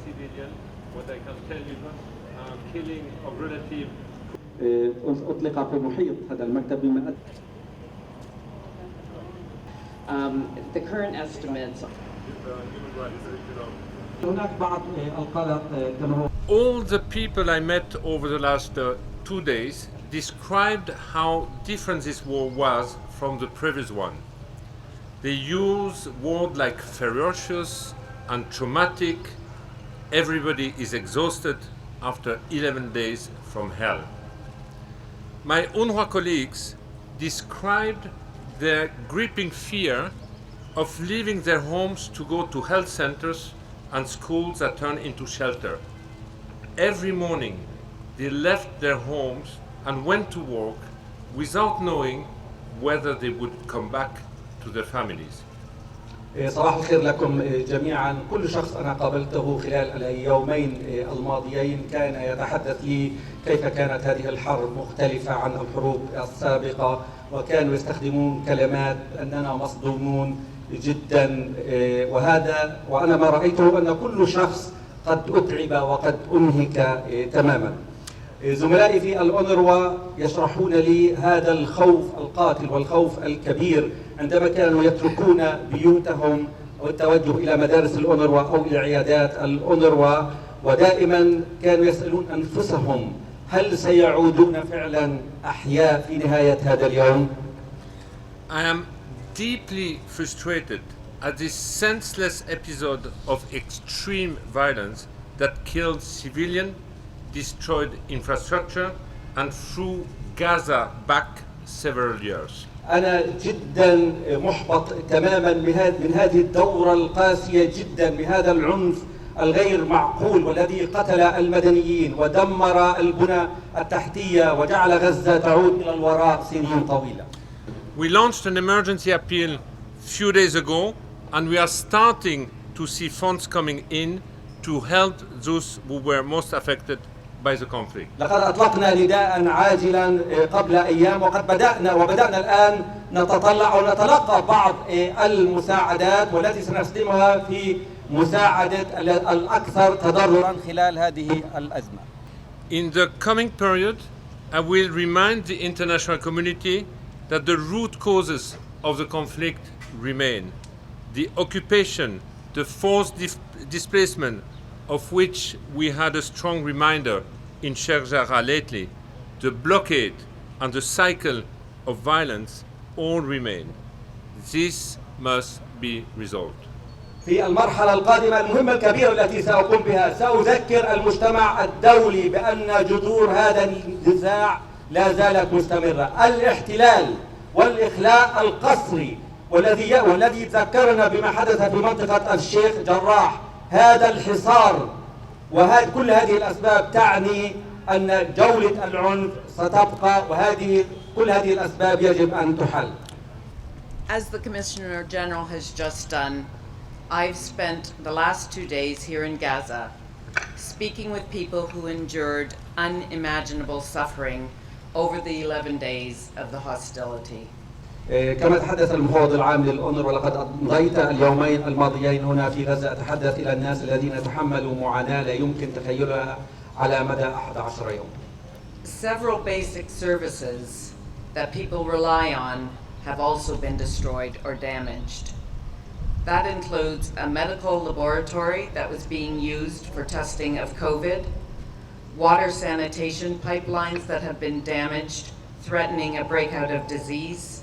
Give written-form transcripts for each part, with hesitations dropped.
civilian. What I can tell you, killing of relative. أطلق في محيط هذا المكتب بما The current estimates. هناك بعض القلق كما هو. All the people I met over the last 2 days described how different this war was from the previous one. They use words like ferocious and traumatic. Everybody is exhausted after 11 days from hell. My UNRWA colleagues described their gripping fear of leaving their homes to go to health centers and schools that turn into shelter. Every morning they left their homes and went to work without knowing whether they would come back to their families. صباح الخير لكم جميعا. كل شخص أنا قابلته خلال اليومين الماضيين كان يتحدث لي كيف كانت هذه الحرب مختلفة عن الحروب السابقة، وكانوا يستخدمون كلمات أننا مصدومون جدا، وأنا ما رأيته أن كل شخص قد أتعب وقد أنهك تماما. زملائي في الأونروا يشرحون لي هذا الخوف القاتل والخوف الكبير عندما كانوا يتركون بيوتهم والتوجه إلى مدارس الأونروا أو إلى عيادات الأونروا، ودائما كانوا يسألون أنفسهم هل سيعودون فعلا أحياء في نهاية هذا اليوم؟ I am deeply frustrated at this senseless episode of extreme violence that killed civilians, destroyed infrastructure, and threw Gaza back several years. أنا جدا محبط تماما من هذه الدورة القاسية جدا، بهذا العنف الغير معقول والذي قتل المدنيين ودمر البنى التحتية وجعل غزة تعود إلى الوراء سنين طويلة. We launched an emergency appeal a few days ago, and we are starting to see funds coming in to help those who were most affected by the conflict. لقد أطلقنا نداء عاجلا قبل أيام، وقد بدأنا الآن نتطلع ونتلقى بعض المساعدات والتي سنستخدمها في مساعدة الأكثر تضررا خلال هذه الأزمة. In the coming period, I will remind the international community that the root causes of the conflict remain. The occupation, the forced displacement, of which we had a strong reminder in Sheikh Jarrah lately, the blockade and the cycle of violence all remain. This must be resolved. في المرحلة القادمة المهمة الكبيرة التي سأقوم بها، سأذكر المجتمع الدولي بأن جذور هذا النزاع لا زالت مستمرة. الاحتلال والإخلاء القسري والذي ذكرنا بما حدث في منطقة الشيخ جراح، هذا الحصار كل هذه الأسباب تعني أن جولة العنف ستبقى، كل هذه الأسباب يجب أن تحل. As the Commissioner General has just done, I've spent the last 2 days here in Gaza speaking with people who endured unimaginable suffering over the 11 days of the hostility. كما تحدث المفوض العام للأونروا، ولقد أمضيت اليومين الماضيين هنا في غزة أتحدث إلى الناس الذين تحملوا معاناة لا يمكن تخيلها على مدى 11 يوم. Several basic services that people rely on have also been destroyed or damaged. That includes a medical laboratory that was being used for testing of COVID, water sanitation pipelines that have been damaged, threatening a breakout of disease,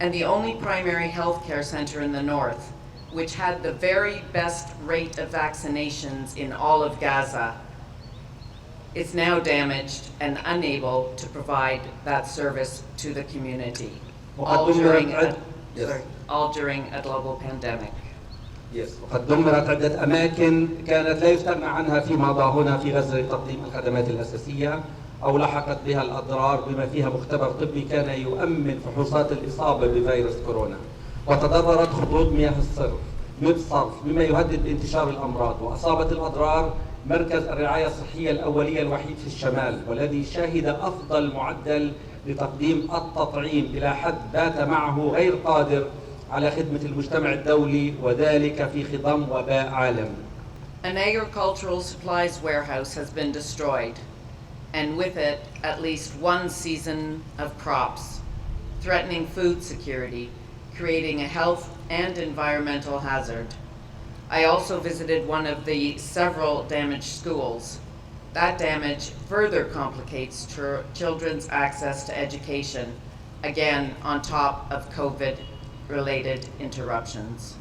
and the only primary health care center in the north, which had the very best rate of vaccinations in all of Gaza, is now damaged and unable to provide that service to the community, all during a global pandemic. وقد دمرت عدة أماكن كانت لا يستغنى عنها فيما مضى هنا في غزة لتقديم الخدمات الأساسية، أو لحقت بها الأضرار بما فيها مختبر طبي كان يؤمن فحوصات الإصابة بفيروس كورونا، وتضررت خطوط مياه الصرف مما يهدد بانتشار الأمراض، وأصابت الأضرار مركز الرعاية الصحية الأولية الوحيد في الشمال، والذي شهد أفضل معدل لتقديم التطعيم إلى حد بات معه غير قادر على خدمة المجتمع الدولي، وذلك في خضم وباء عالمي. An agricultural supplies warehouse has been destroyed, and with it, at least one season of crops, threatening food security, creating a health and environmental hazard. I also visited one of the several damaged schools. That damage further complicates children's access to education, again on top of COVID-related interruptions.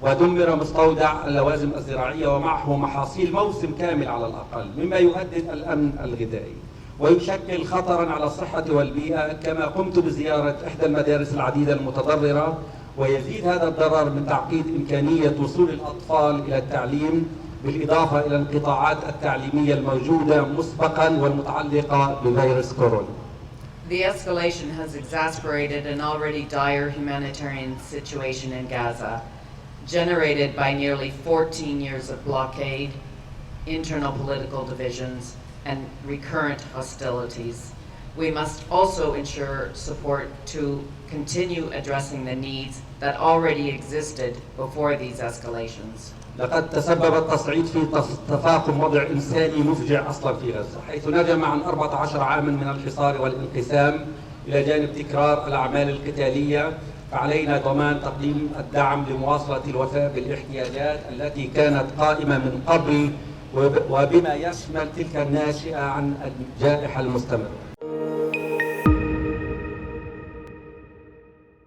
ودمر مستودع اللوازم الزراعية ومعه محاصيل موسم كامل على الأقل، مما يهدد الأمن الغذائي ويشكل خطرا على الصحة والبيئة. كما قمت بزيارة إحدى المدارس العديدة المتضررة، ويزيد هذا الضرر من تعقيد إمكانية وصول الأطفال إلى التعليم، بالإضافة إلى القطاعات التعليمية الموجودة مسبقا والمتعلقة بفيروس كورونا. The escalation has exacerbated an already dire humanitarian situation in Gaza, generated by nearly 14 years of blockade, internal political divisions, and recurrent hostilities. We must also ensure support to continue addressing the needs that already existed before these escalations. لقد تسبب التصعيد في تفاقم وضع إنساني مفجع أصلا في غزة، حيث نجم عن 14 عاما من الحصار والانقسام إلى جانب تكرار الأعمال القتالية. فعلينا ضمان تقديم الدعم لمواصلة الوفاء بالاحتياجات التي كانت قائمة من قبل، وبما يشمل تلك الناشئة عن الجائحة المستمرة.